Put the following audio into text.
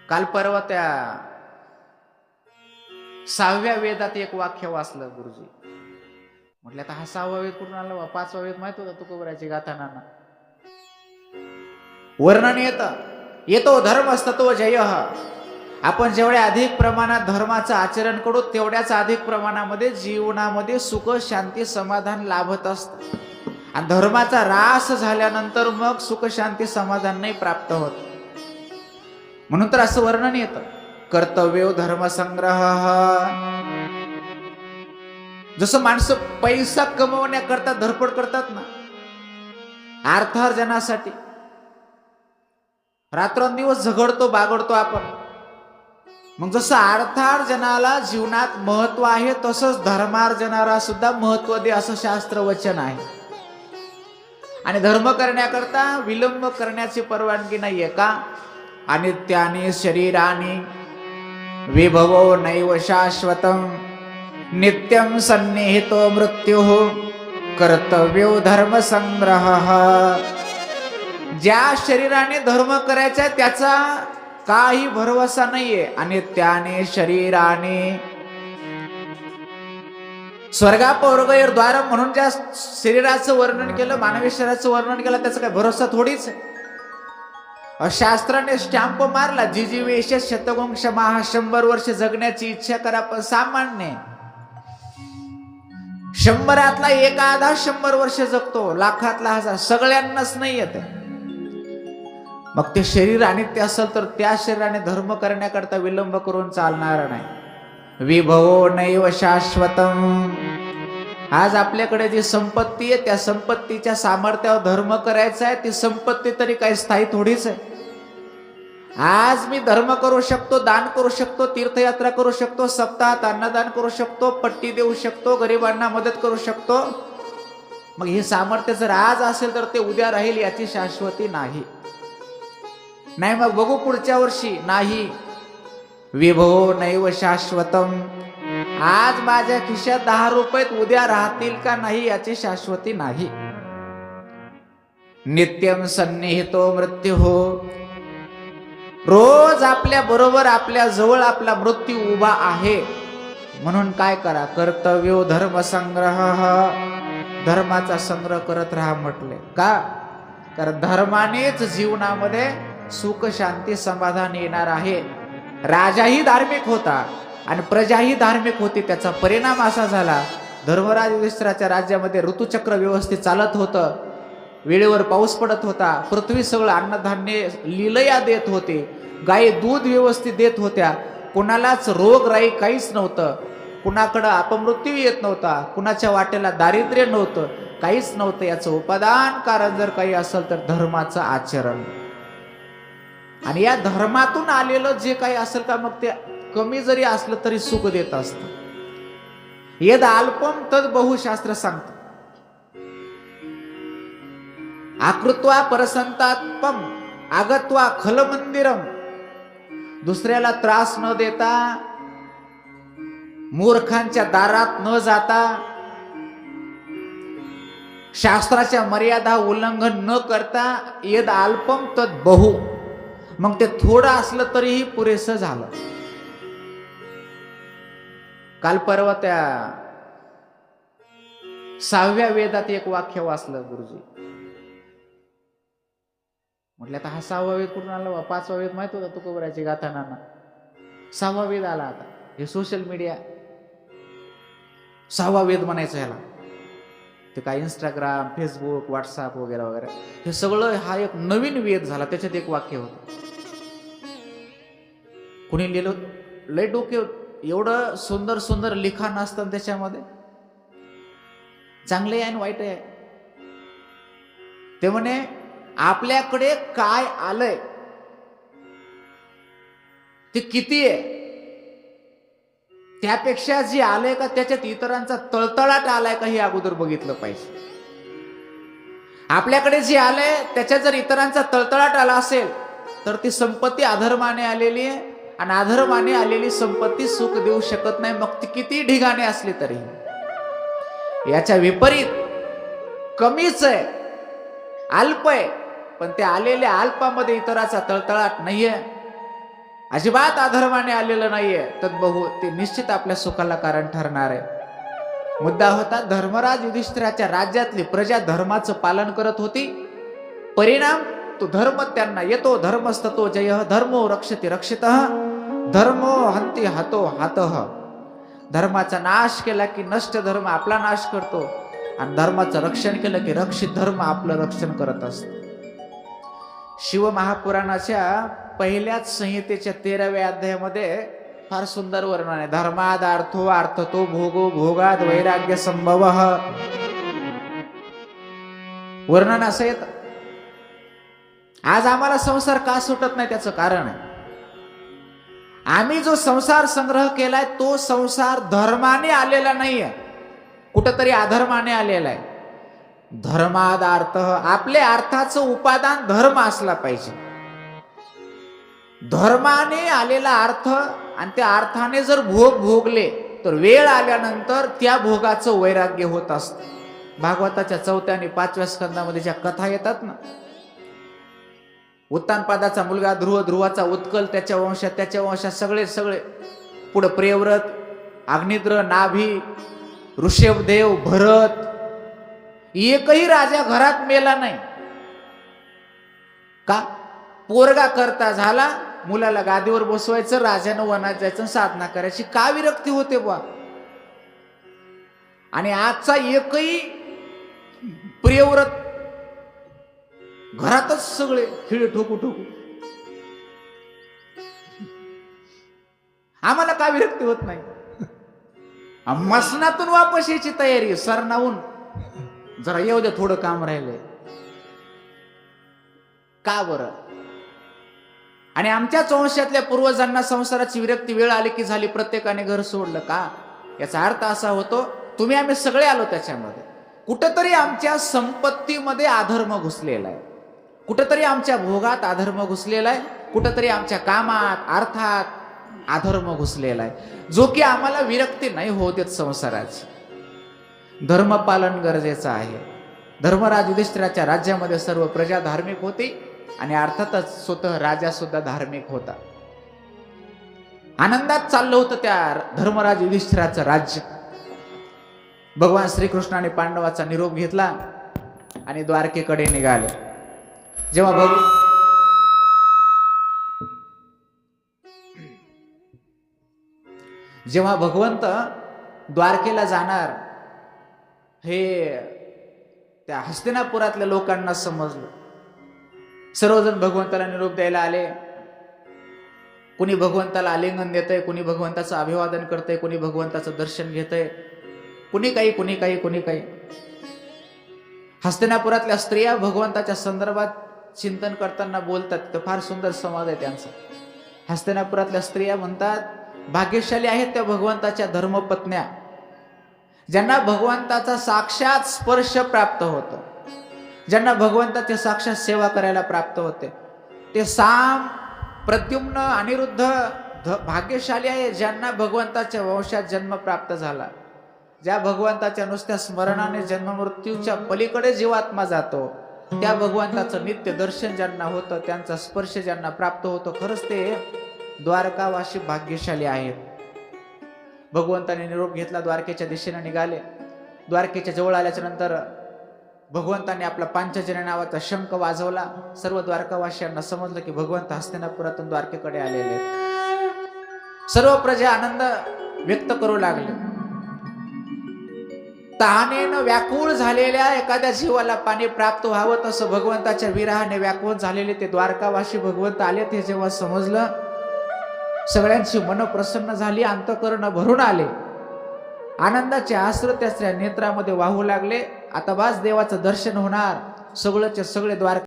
काल परवा त्या 6व्या वेदात एक वाक्य वाचलं गुरुजी. म्हटलं आता हा 6वा वेद कुठून आला? 5वा वेद माहित होता तुकोबराची गाथा नाना. वर्णन येतो धर्मस्तत्व जय. आपण जेवढ्या अधिक प्रमाणात धर्माचं आचरण करू तेवढ्याच अधिक प्रमाणामध्ये जीवनामध्ये सुख शांती समाधान लाभत असतं. आणि धर्माचा ऱ्हास झाल्यानंतर मग सुख शांती समाधान नाही प्राप्त होत. म्हणून तर असं वर्णन येतं, कर्तव्य धर्मसंग्रह. जसं माणसं पैसा कमवण्याकरता धडपड करतात ना, अर्थार्जनासाठी रात्रंदिवस झगडतो बागडतो आपण. मग जसं अर्थार्जनाला जीवनात महत्व आहे तसंच धर्मार्जनाला सुद्धा महत्व दे असं शास्त्र वचन आहे. आणि धर्म करण्याकरता विलंब करण्याची परवानगी नाहीये का? अनित्यानि शरीरानि विभवो नैव शाश्वतम नित्यं सन्निहितो मृत्युः कर्तव्यो धर्म संग्रह. ज्या शरीराने धर्म करायचा त्याचा काही भरवसा नाहीये. अनित्याने शरीराने स्वर्गापवर्गयोर द्वार म्हणून ज्या शरीराचं वर्णन केलं, मानवी शरीराचं वर्णन केलं, त्याचा काही भरोसा थोडीच आहे. शास्त्राने स्टॅम्प मारला, जिजीवेश शतवंश महा, 100 वर्ष जगण्याची इच्छा करा. पण सामान्य 100रातला एखादा 100 वर्ष जगतो, लाखातला 1000, सगळ्यांनाच नाही येते. मग ते शरीर अनित्य असेल तर त्या शरीराने धर्म करण्याकरता विलंब करून चालणार नाही. विभवो नैव शाश्वतम. आज आपल्याकडे जी संपत्ती आहे त्या संपत्तीच्या सामर्थ्यावर धर्म करायचा आहे. ती संपत्ती तरी काही स्थायी थोडीच आहे. आज मी धर्म करू शकतो, दान करू शकतो, तीर्थयात्रा करू शकतो, सप्ताहात अन्नदान करू शकतो, पट्टी देऊ शकतो, गरिबांना मदत करू शकतो. मग हे सामर्थ्य जर आज असेल तर ते उद्या राहील याची शाश्वती नाही. नाही मग बघू पुढच्या वर्षी, नाही. विभो नैव शाश्वतम. आज माझ्या खिशात 10 रुपये उद्या राहतील का नाही याची शाश्वती नाही. नित्यम सन्निहितो मृत्यू. रोज आपल्या बरोबर आपल्या जवळ आपला मृत्यू उभा आहे. म्हणून काय करा? कर्तव्यो धर्म संग्रह. धर्माचा संग्रह करत राहा म्हटले का? कारण धर्मानेच जीवनामध्ये सुख शांती समाधान येणार आहे. राजाही धार्मिक होता आणि प्रजाही धार्मिक होती. त्याचा परिणाम असा झाला, धर्मराज युधिष्ठिराच्या राज्यामध्ये ऋतुचक्र व्यवस्थित चालत होतं, वेळेवर पाऊस पडत होता, पृथ्वी सगळं अन्नधान्य लीलया देत होते, गायी दूध व्यवस्थित देत होत्या, कुणालाच रोग राई काहीच नव्हतं, कुणाकडं अपमृत्यू येत नव्हता, कुणाच्या वाटेला दारिद्र्य नव्हतं, काहीच नव्हतं. याचं उपादान कारण जर काही असेल तर धर्माचं आचरण. आणि या धर्मातून आलेलं जे काही असेल का मग ते कमी जरी असलं तरी सुख देत असतं. यद अल्पम तद बहुशास्त्र सांगतं. आकृत्वा परसंतात्पम आगत्वा खल मंदिरम. दुसऱ्याला त्रास न देता, मूर्खांच्या दारात न जाता, शास्त्राच्या मर्यादा उल्लंघन न करता, यद अल्पम तद बहु. मग ते थोडं असलं तरीही पुरेसं झालं. काल परवा त्या 6व्या वेदात एक वाक्य वाचलं गुरुजी. म्हटलं आता हा 6वा वेद कुठून आला? 5वा वेद माहित होता तुकोबराची गाथा नाना. 6वा वेद आला. आता हे सोशल मीडिया 6वा वेद म्हणायचं ह्याला. ते काय इंस्टाग्राम, फेसबुक, व्हॉट्सअप वगैरे वगैरे हे सगळं हा एक नवीन वेद झाला. त्याच्यात एक वाक्य होतं, कुणी लिहिलं, लय डोके, एवढं सुंदर सुंदर लिखाण असतं त्याच्यामध्ये, चांगले आहे आणि वाईट आहे. ते म्हणे आपल्याकडे काय आलंय ते किती आहे त्यापेक्षा जे आलंय का त्याच्यात इतरांचा तळतळाट आलाय का हे अगोदर बघितलं पाहिजे. आपल्याकडे जे आलंय त्याच्यात जर इतरांचा तळतळाट आला असेल तर ती संपत्ती अधर्माने आलेली आहे. आणि अधर्माने आलेली संपत्ती सुख देऊ शकत नाही, मग ती किती ढिगाणे असली तरी. याच्या विपरीत कमीच आहे, अल्प आहे, पण त्या आलेल्या अल्पामध्ये इतराचा तळतळाट नाहीये. अजिबात अधर्माने आलेलं नाहीये, तर बहु ते निश्चित आपल्या सुखाला कारण ठरणार आहे. मुद्दा होता धर्मराज युधिष्ठिराच्या राज्यातली प्रजा धर्माचं पालन करत होती. परिणाम तो धर्म त्यांना येतो. धर्मस्ततो जय, धर्मो रक्षति रक्षितः, धर्मो हंती हतो हातः. धर्माचा नाश केला की नष्ट धर्म आपला नाश करतो, आणि धर्माचं रक्षण केलं की रक्षित धर्म आपलं रक्षण करत असतो. शिवमहापुराणाच्या पहिल्याच संहितेच्या 13व्या अध्यायामध्ये फार सुंदर वर्णन आहे. धर्माद अर्थो अर्थतो भोगो भोगाद वैराग्य संभव. वर्णन असं येतं. आज आम्हाला संसार का सुटत नाही त्याचं कारण आहे, आम्ही जो संसार संग्रह केलाय तो संसार धर्माने आलेला नाहीये, कुठंतरी अधर्माने आलेला आहे. धर्माद अर्थ, आपल्या अर्थाचं उपादान धर्म असला पाहिजे. धर्माने आलेला अर्थ आणि त्या अर्थाने जर भोग भोगले तर वेळ आल्यानंतर त्या भोगाचं वैराग्य होत असतं. भागवताच्या 4व्या आणि 5व्या स्कंदामध्ये ज्या कथा येतात ना, उत्तानपादाचा मुलगा ध्रुव, ध्रुवाचा उत्कल, त्याच्या वंशात सगळे पुढे प्रियव्रत, अग्निद्र, नाभी, ऋषभदेव, भरत, एकही राजा घरात मेला नाही. का? पोरगा करता झाला, मुलाला गादीवर बसवायचं, राजानं वनात जायचं, साधना करायची. का विरक्ती होते बुवा? आणि आजचा एकही प्रियव्रत घरातच सगळे खिळे ठोकू ठोकू. आम्हाला का विरक्ती होत नाही? मसनातून वापस यायची तयारी, सरनावून जरा येऊ दे, थोडं काम राहिलंय. का बरं? आणि आमच्याच वंशातल्या पूर्वजांना संसाराची विरक्ती वेळ आली की झाली, प्रत्येकाने घर सोडलं. का? याचा अर्थ असा होतो, तुम्ही आम्ही सगळे आलो त्याच्यामध्ये. कुठंतरी आमच्या संपत्तीमध्ये अधर्म घुसलेला आहे, कुठंतरी आमच्या भोगात अधर्म घुसलेला आहे, कुठंतरी आमच्या कामात अर्थात अधर्म घुसलेला आहे, जो की आम्हाला विरक्ती नाही होत देत संसाराची. धर्मपालन गरजेचं आहे. धर्मराज युधिष्ठिराच्या राज्यामध्ये सर्व प्रजा धार्मिक होती आणि अर्थातच स्वतः राजा सुद्धा धार्मिक होता. आनंदात चाललं होतं त्या धर्मराज युधिष्ठिराचं राज्य. भगवान श्रीकृष्णाने पांडवाचा निरोप घेतला आणि द्वारकेकडे निघाले. जेव्हा भगवंत द्वारकेला जाणार हे त्या हस्तिनापुरातल्या लोकांना समजलं. सर्वजण भगवंताला निरोप द्यायला आले. कुणी भगवंताला आलिंगन देतंय, कुणी भगवंताचं अभिवादन करतंय, कुणी भगवंताचं दर्शन घेतंय, कुणी काही. हस्तिनापुरातल्या स्त्रिया भगवंताच्या संदर्भात चिंतन करताना बोलतात. तर फार सुंदर संवाद आहे त्यांचा. हस्तिनापुरातल्या स्त्रिया म्हणतात, भाग्यशाली आहेत त्या भगवंताच्या धर्मपत्न्या, ज्यांना भगवंताचा साक्षात स्पर्श प्राप्त होतो, ज्यांना भगवंताची साक्षात सेवा करायला प्राप्त होते. ते साम, प्रद्युम्न, अनिरुद्ध भाग्यशाली आहे ज्यांना भगवंताच्या वंशात जन्म प्राप्त झाला, ज्या भगवंताच्या नुसत्या स्मरणाने जन्ममृत्यूच्या पलीकडे जीवात्मा जातो, त्या भगवंताचं नित्य दर्शन ज्यांना होतं, त्यांचा स्पर्श ज्यांना प्राप्त होतो. खरंच ते द्वारकावासी भाग्यशाली आहेत. भगवंताने निरोप घेतला, द्वारकेच्या दिशेने निघाले. द्वारकेच्या जवळ आल्याच्या नंतर भगवंताने आपला पांचजन्य नावाचा शंख वाजवला. सर्व द्वारकावासियांना समजलं की भगवंत हस्तिनापुरातून द्वारकेकडे आलेले. सर्व प्रजा आनंद व्यक्त करू लागले. तहानेनं व्याकुळ झालेल्या एखाद्या जीवाला पाणी प्राप्त व्हावं तसं भगवंताच्या विरहाने व्याकुळ झालेले ते द्वारकावासी भगवंत आले. ते जेव्हा समजलं, सगळ्यांची मन प्रसन्न झाली, अंतःकरण भरून आले. आनंदाचे आश्रू त्या नेत्रामध्ये वाहू लागले. आता बास देवाचं दर्शन होणार. सगळेचे सगळे द्वारका